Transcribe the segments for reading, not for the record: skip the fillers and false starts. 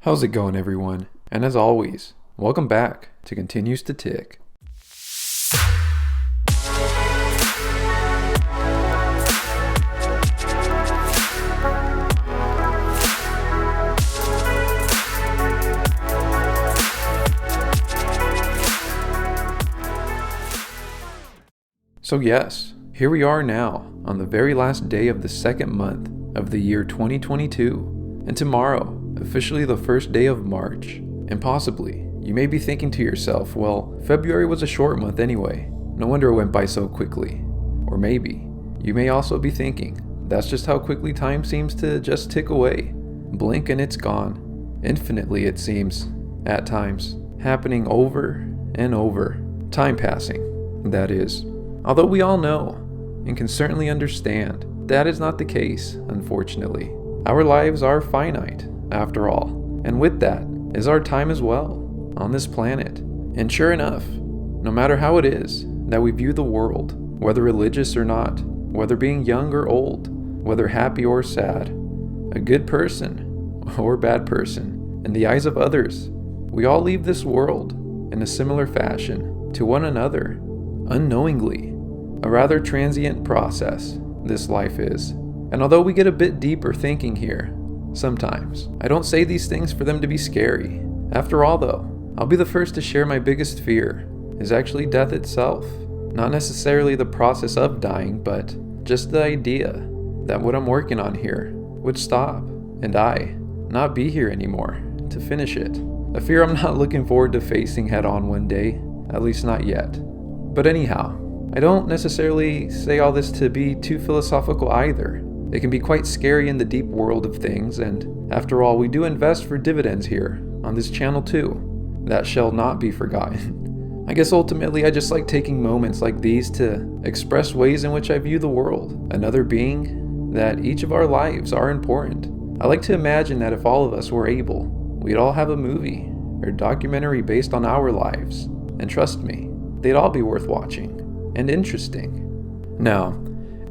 How's it going, everyone? And as always, welcome back to Continues to Tick. So yes, here we are now on the very last day of the second month of the year 2022, and tomorrow, officially the first day of March. And possibly, you may be thinking to yourself, well, February was a short month anyway, no wonder it went by so quickly. Or maybe, you may also be thinking, that's just how quickly time seems to just tick away. Blink and it's gone. Infinitely it seems, at times, happening over and over. Time passing, that is. Although we all know, and can certainly understand, that is not the case, unfortunately. Our lives are finite, after all, and with that is our time as well, on this planet. And sure enough, no matter how it is that we view the world, whether religious or not, whether being young or old, whether happy or sad, a good person or bad person, in the eyes of others, we all leave this world in a similar fashion to one another, unknowingly. A rather transient process, this life is. And although we get a bit deeper thinking here, sometimes, I don't say these things for them to be scary. After all though, I'll be the first to share my biggest fear is actually death itself. Not necessarily the process of dying, but just the idea that what I'm working on here would stop, and I not be here anymore to finish it. A fear I'm not looking forward to facing head on one day, at least not yet. But anyhow, I don't necessarily say all this to be too philosophical either. It can be quite scary in the deep world of things, and after all, we do invest for dividends here on this channel too. That shall not be forgotten. I guess ultimately I just like taking moments like these to express ways in which I view the world, another being that each of our lives are important. I like to imagine that if all of us were able, we'd all have a movie or documentary based on our lives, and trust me, they'd all be worth watching and interesting. Now,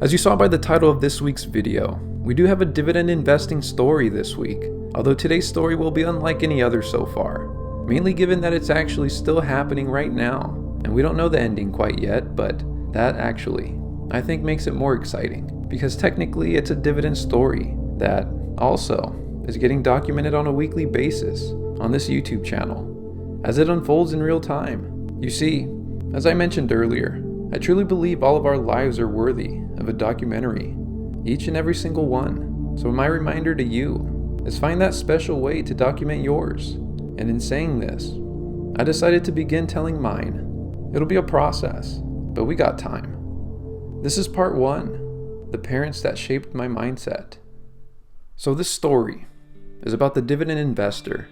as you saw by the title of this week's video, we do have a dividend investing story this week, although today's story will be unlike any other so far, mainly given that it's actually still happening right now, and we don't know the ending quite yet, but that actually, I think, makes it more exciting, because technically it's a dividend story that also is getting documented on a weekly basis on this YouTube channel, as it unfolds in real time. You see, as I mentioned earlier, I truly believe all of our lives are worthy of a documentary, each and every single one. So my reminder to you is find that special way to document yours. And in saying this, I decided to begin telling mine. It'll be a process, but we got time. This is part one, the parents that shaped my mindset. So this story is about the dividend investor,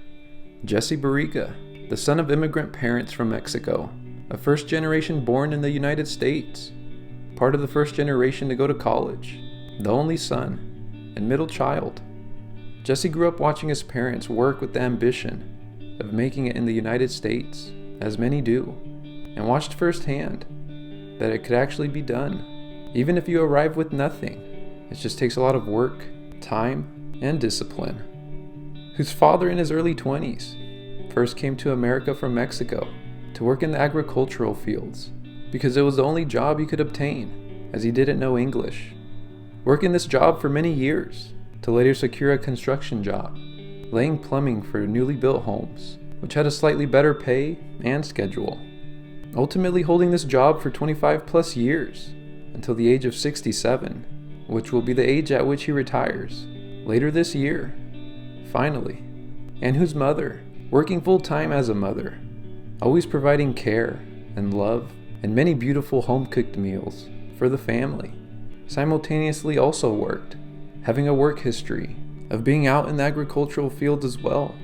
Jesse Barrica, the son of immigrant parents from Mexico, a first generation born in the United States, part of the first generation to go to college, the only son, and middle child. Jesse grew up watching his parents work with the ambition of making it in the United States, as many do, and watched firsthand that it could actually be done. Even if you arrive with nothing, it just takes a lot of work, time, and discipline. Whose father in his early 20s first came to America from Mexico to work in the agricultural fields because it was the only job he could obtain, as he didn't know English. Working this job for many years to later secure a construction job, laying plumbing for newly built homes, which had a slightly better pay and schedule. Ultimately holding this job for 25 plus years until the age of 67, which will be the age at which he retires later this year, finally. And whose mother, working full time as a mother, always providing care and love and many beautiful home-cooked meals for the family, simultaneously also worked, having a work history of being out in the agricultural fields as well,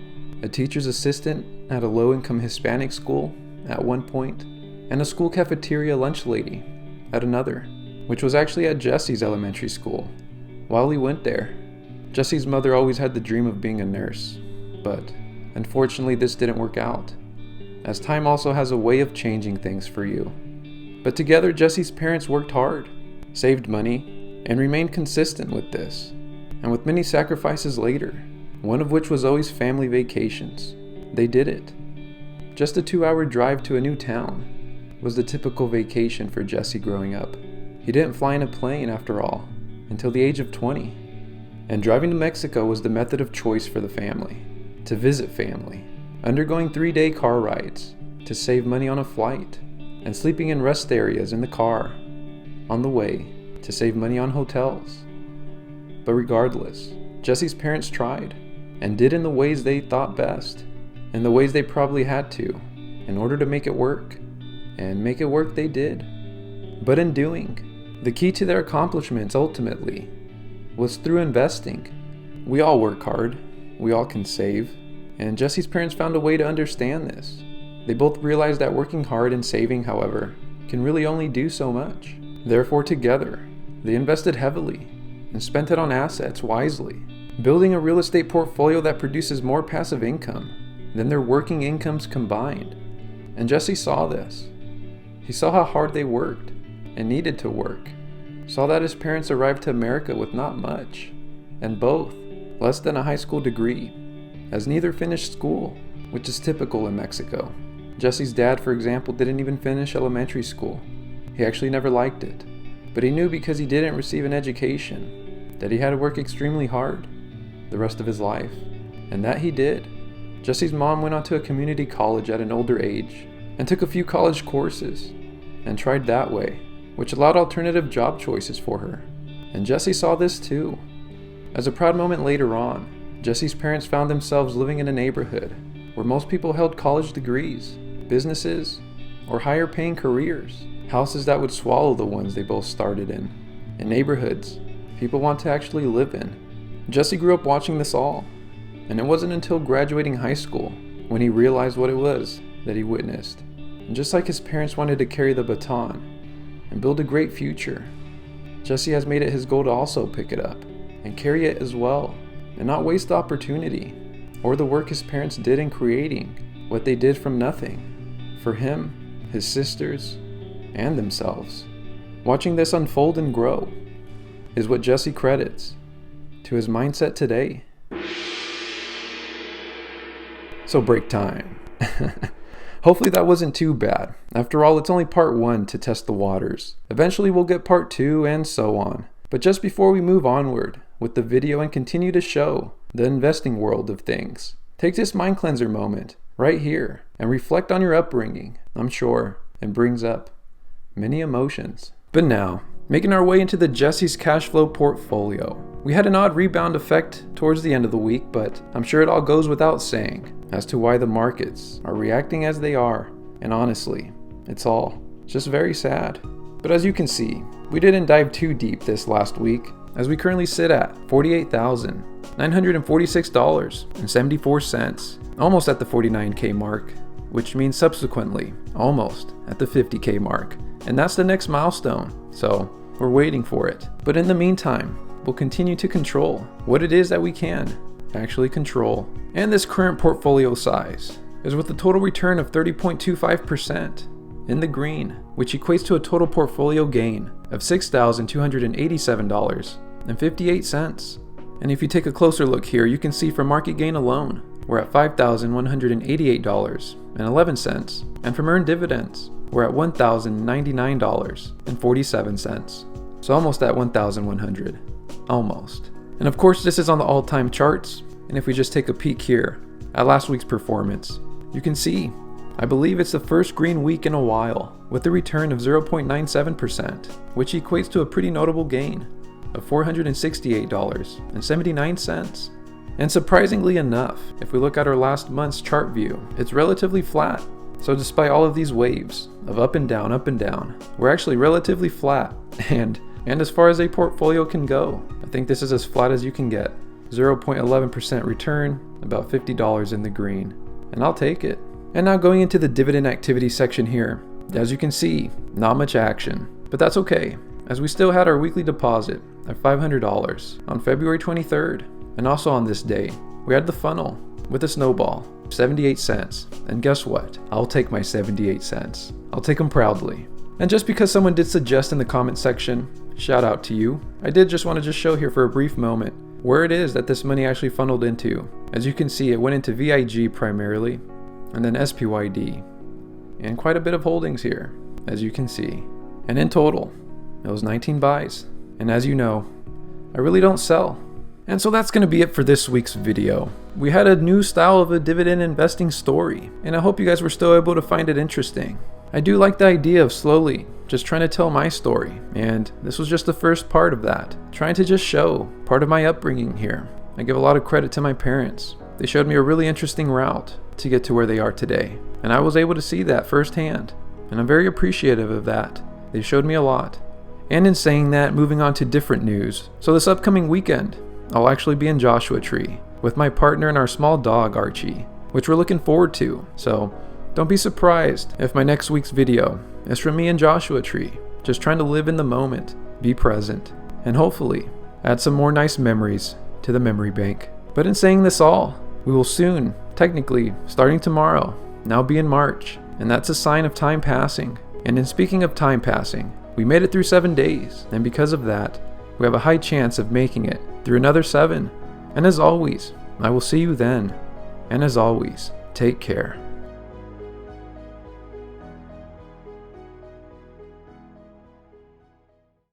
a teacher's assistant at a low-income Hispanic school at one point, and a school cafeteria lunch lady at another, which was actually at Jesse's elementary school. While he went there, Jesse's mother always had the dream of being a nurse, but unfortunately this didn't work out, as time also has a way of changing things for you. But together, Jesse's parents worked hard, saved money, and remained consistent with this. And with many sacrifices later, one of which was always family vacations. They did it. Just a 2-hour drive to a new town was the typical vacation for Jesse growing up. He didn't fly in a plane, after all, until the age of 20. And driving to Mexico was the method of choice for the family, to visit family, undergoing 3-day car rides, to save money on a flight, and sleeping in rest areas in the car, on the way, to save money on hotels. But regardless, Jesse's parents tried, and did in the ways they thought best, in the ways they probably had to, in order to make it work. And make it work they did. But in doing, the key to their accomplishments ultimately was through investing. We all work hard, we all can save, and Jesse's parents found a way to understand this. They both realized that working hard and saving, however, can really only do so much. Therefore, together, they invested heavily and spent it on assets wisely, building a real estate portfolio that produces more passive income than their working incomes combined. And Jesse saw this. He saw how hard they worked and needed to work, saw that his parents arrived to America with not much, and both less than a high school degree, as neither finished school, which is typical in Mexico. Jesse's dad, for example, didn't even finish elementary school. He actually never liked it, but he knew because he didn't receive an education that he had to work extremely hard the rest of his life, and that he did. Jesse's mom went on to a community college at an older age and took a few college courses and tried that way, which allowed alternative job choices for her. And Jesse saw this too. As a proud moment later on, Jesse's parents found themselves living in a neighborhood where most people held college degrees, businesses, or higher paying careers, houses that would swallow the ones they both started in neighborhoods people want to actually live in. Jesse grew up watching this all, and it wasn't until graduating high school when he realized what it was that he witnessed. And just like his parents wanted to carry the baton and build a great future, Jesse has made it his goal to also pick it up and carry it as well, and not waste the opportunity or the work his parents did in creating what they did from nothing for him, his sisters, and themselves. Watching this unfold and grow is what Jesse credits to his mindset today. So break time. Hopefully that wasn't too bad. After all, it's only part 1 to test the waters. Eventually we'll get part 2 and so on. But just before we move onward with the video and continue to show the investing world of things, take this mind cleanser moment right here and reflect on your upbringing. I'm sure it brings up many emotions. But now, making our way into the Jesse's cash flow portfolio. We had an odd rebound effect towards the end of the week, but I'm sure it all goes without saying as to why the markets are reacting as they are. And honestly, it's all just very sad. But as you can see, we didn't dive too deep this last week, as we currently sit at $48,946.74, almost at the 49K mark, which means subsequently almost at the 50K mark. And that's the next milestone, so we're waiting for it. But in the meantime, we'll continue to control what it is that we can actually control. And this current portfolio size is with a total return of 30.25% in the green, which equates to a total portfolio gain of $6,287.58. And if you take a closer look here, you can see for market gain alone, we're at $5,188.11, and from earned dividends, we're at $1,099.47. So almost at 1,100, almost. And of course, this is on the all-time charts. And if we just take a peek here at last week's performance, you can see, I believe it's the first green week in a while with a return of 0.97%, which equates to a pretty notable gain of $468.79. And surprisingly enough, if we look at our last month's chart view, it's relatively flat. So despite all of these waves of up and down, we're actually relatively flat. And as far as a portfolio can go, I think this is as flat as you can get. 0.11% return, about $50 in the green. And I'll take it. And now going into the dividend activity section here, as you can see, not much action. But that's okay, as we still had our weekly deposit of $500 on February 23rd. And also on this day, we had the funnel with a snowball, 78 cents. And guess what? I'll take my 78 cents. I'll take them proudly. And just because someone did suggest in the comment section, shout out to you, I did just want to show here for a brief moment where it is that this money actually funneled into. As you can see, it went into VIG primarily, and then SPYD, and quite a bit of holdings here, as you can see. And in total, it was 19 buys. And as you know, I really don't sell. And so that's going to be it for this week's video. We had a new style of a dividend investing story, and I hope you guys were still able to find it interesting. I do like the idea of slowly just trying to tell my story, and this was just the first part of that. Trying to just show part of my upbringing here. I give a lot of credit to my parents. They showed me a really interesting route to get to where they are today, and I was able to see that firsthand, and I'm very appreciative of that. They showed me a lot. And in saying that, moving on to different news. So this upcoming weekend, I'll actually be in Joshua Tree with my partner and our small dog, Archie, which we're looking forward to. So don't be surprised if my next week's video is from me in Joshua Tree, just trying to live in the moment, be present, and hopefully add some more nice memories to the memory bank. But in saying this all, we will soon, technically starting tomorrow, now be in March, and that's a sign of time passing. And in speaking of time passing, we made it through 7 days, and because of that, we have a high chance of making it through another 7. And as always, I will see you then. And as always, take care.